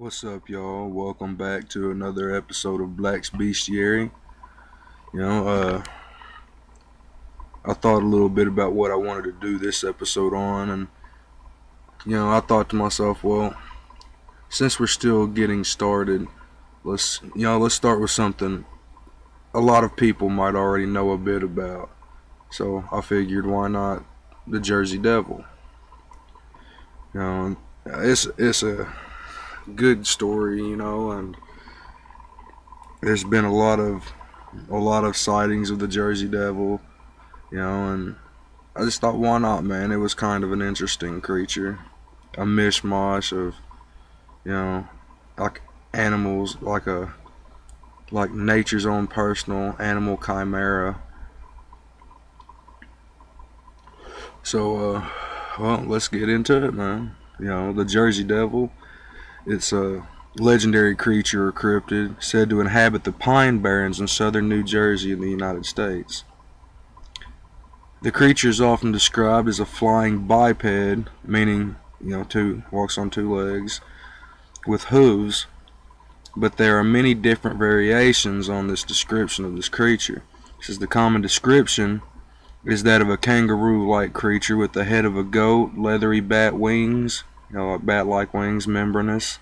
What's up, y'all? Welcome back to another episode of Blak's Beastiary. You know, I thought a little bit about what I wanted to do this episode on, and I thought to myself, well, since we're still getting started, let's start with something a lot of people might already know a bit about. So I figured, why not the Jersey Devil? You know, it's a good story, and there's been a lot of sightings of the Jersey Devil, and I just thought, why not, man? It was kind of an interesting creature, a mishmash of, you know, like animals, like nature's own personal animal chimera. So, well, let's get into it, man. The Jersey Devil. It's a legendary creature or cryptid said to inhabit the pine barrens in southern New Jersey in the United States. The creature is often described as a flying biped, meaning, walks on two legs, with hooves, but there are many different variations on this description of this creature. It says the common description is that of a kangaroo-like creature with the head of a goat, leathery bat wings, like bat-like wings, membranous,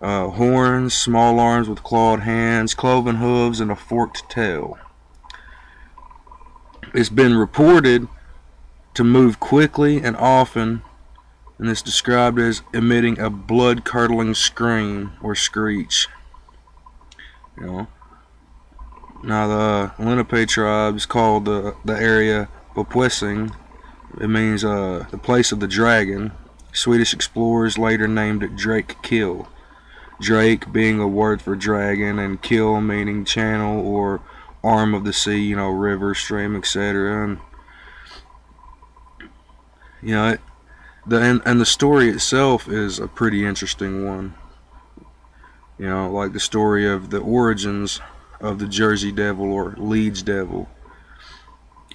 horns, small arms with clawed hands, cloven hooves, and a forked tail. It's been reported to move quickly and often, and it's described as emitting a blood-curdling scream or screech. Now the Lenape tribes called the area Bopwessing. It means the place of the dragon. Swedish explorers later named it Drake Kill. Drake being a word for dragon, and kill meaning channel or arm of the sea, river, stream, etc. And the story itself is a pretty interesting one. Like the story of the origins of the Jersey Devil or Leeds Devil.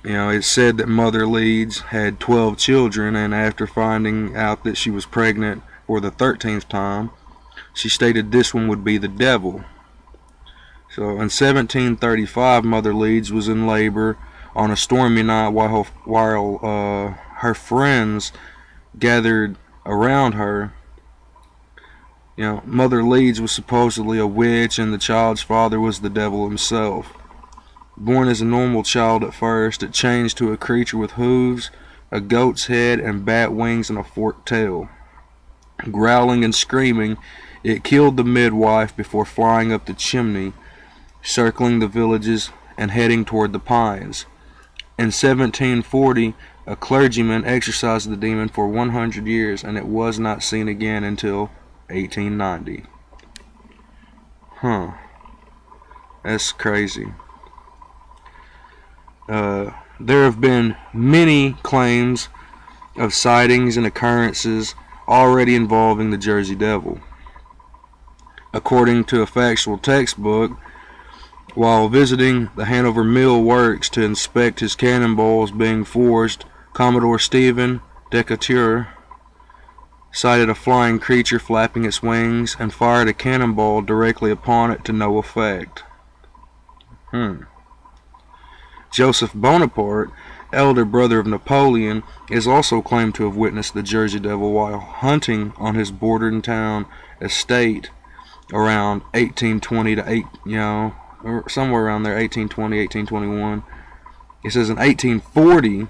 It's said that Mother Leeds had 12 children, and after finding out that she was pregnant for the 13th time, she stated this one would be the devil. So in 1735, Mother Leeds was in labor on a stormy night while her friends gathered around her. Mother Leeds was supposedly a witch, and the child's father was the devil himself. Born as a normal child at first, it changed to a creature with hooves, a goat's head, and bat wings and a forked tail. Growling and screaming, it killed the midwife before flying up the chimney, circling the villages and heading toward the pines. In 1740, a clergyman exorcised the demon for 100 years, and it was not seen again until 1890. That's crazy. There have been many claims of sightings and occurrences already involving the Jersey Devil. According to a factual textbook, while visiting the Hanover Mill Works to inspect his cannonballs being forged, Commodore Stephen Decatur sighted a flying creature flapping its wings and fired a cannonball directly upon it to no effect. Joseph Bonaparte, elder brother of Napoleon, is also claimed to have witnessed the Jersey Devil while hunting on his bordering town estate around 1820 to or somewhere around there, 1820, 1821. It says in 1840,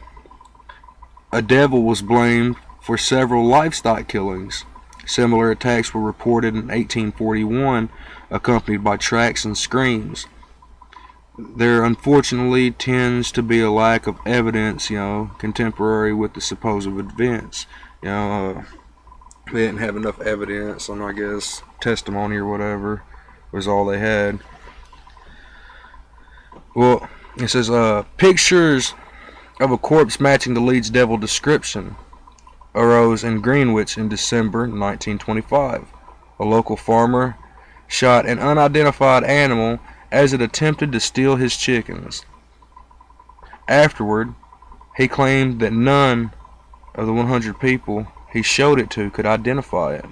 a devil was blamed for several livestock killings. Similar attacks were reported in 1841, accompanied by tracks and screams. There unfortunately tends to be a lack of evidence, contemporary with the supposed events. They didn't have enough evidence, and I guess testimony or whatever was all they had. Well, it says pictures of a corpse matching the Leeds Devil description arose in Greenwich in December 1925. A local farmer shot an unidentified animal as it attempted to steal his chickens. Afterward, he claimed that none of the 100 people he showed it to could identify it.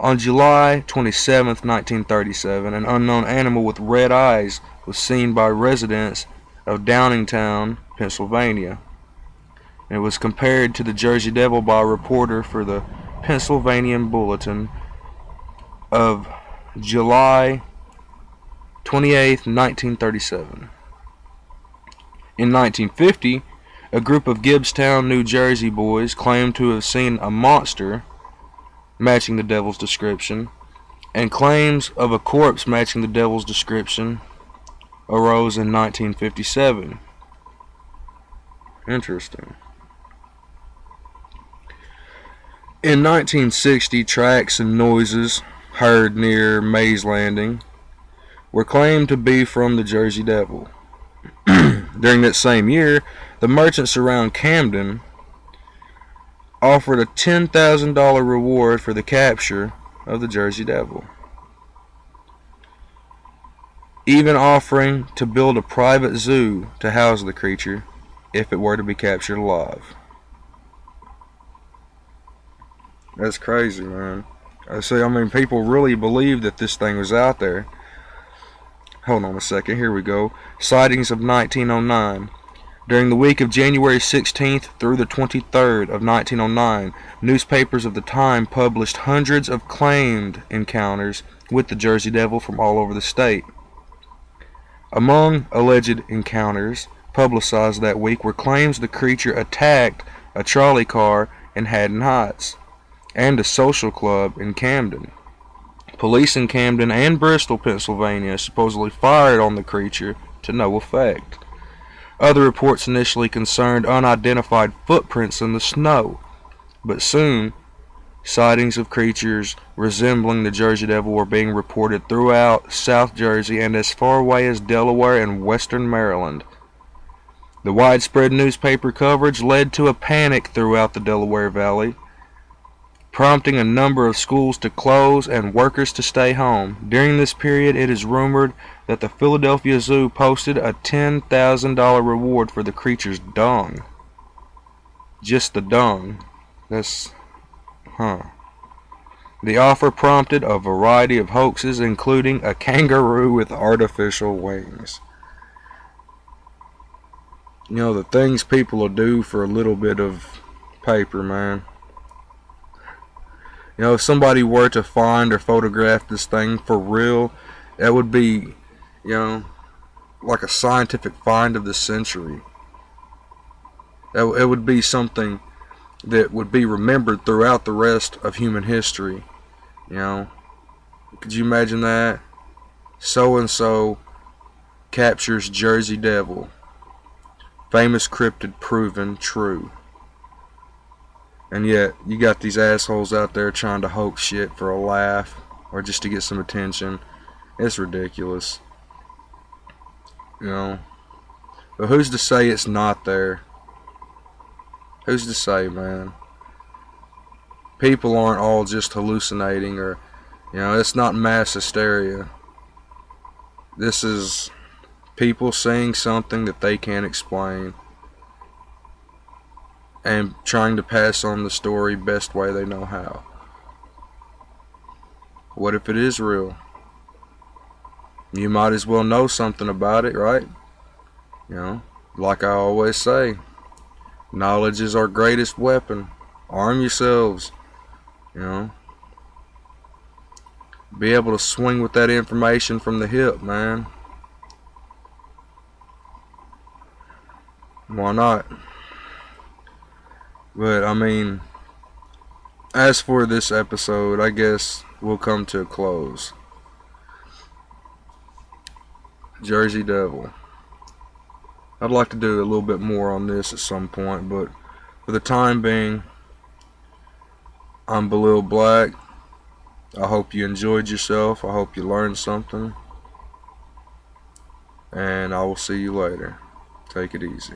On July 27, 1937, an unknown animal with red eyes was seen by residents of Downingtown, Pennsylvania. It was compared to the Jersey Devil by a reporter for the Pennsylvania Bulletin of July 28, 1937. In 1950, a group of Gibbstown, New Jersey boys claimed to have seen a monster matching the devil's description, and claims of a corpse matching the devil's description arose in 1957. Interesting. In 1960, tracks and noises heard near Mays Landing were claimed to be from the Jersey Devil. During that same year, the merchants around Camden offered a $10,000 reward for the capture of the Jersey Devil, even offering to build a private zoo to house the creature if it were to be captured alive. That's crazy, man. I mean, people really believe that this thing was out there. Hold on a second, here we go. Sightings of 1909. During the week of January 16th through the 23rd of 1909, newspapers of the time published hundreds of claimed encounters with the Jersey Devil from all over the state. Among alleged encounters publicized that week were claims the creature attacked a trolley car in Haddon Heights and a social club in Camden. Police in Camden and Bristol, Pennsylvania, supposedly fired on the creature to no effect. Other reports initially concerned unidentified footprints in the snow, but soon sightings of creatures resembling the Jersey Devil were being reported throughout South Jersey and as far away as Delaware and western Maryland. The widespread newspaper coverage led to a panic throughout the Delaware Valley, prompting a number of schools to close and workers to stay home. During this period, it is rumored that the Philadelphia Zoo posted a $10,000 reward for the creature's dung. Just the dung. The offer prompted a variety of hoaxes, including a kangaroo with artificial wings. You know, the things people will do for a little bit of paper, man. You know, if somebody were to find or photograph this thing for real, that would be, you know, like a scientific find of the century. It would be something that would be remembered throughout the rest of human history. You know, could you imagine that? So and so captures Jersey Devil. Famous cryptid proven true. And yet, you got these assholes out there trying to hoax shit for a laugh or just to get some attention. It's ridiculous. You know. But who's to say it's not there? Who's to say, man? People aren't all just hallucinating or, you know, it's not mass hysteria. This is people seeing something that they can't explain and trying to pass on the story best way they know how. What if it is real? You might as well know something about it, right? You know, like I always say, knowledge is our greatest weapon. Arm yourselves, you know. Be able to swing with that information from the hip, man. Why not? But, I mean, as for this episode, I guess we'll come to a close. Jersey Devil. I'd like to do a little bit more on this at some point, but for the time being, I'm Blak. I hope you enjoyed yourself. I hope you learned something. And I will see you later. Take it easy.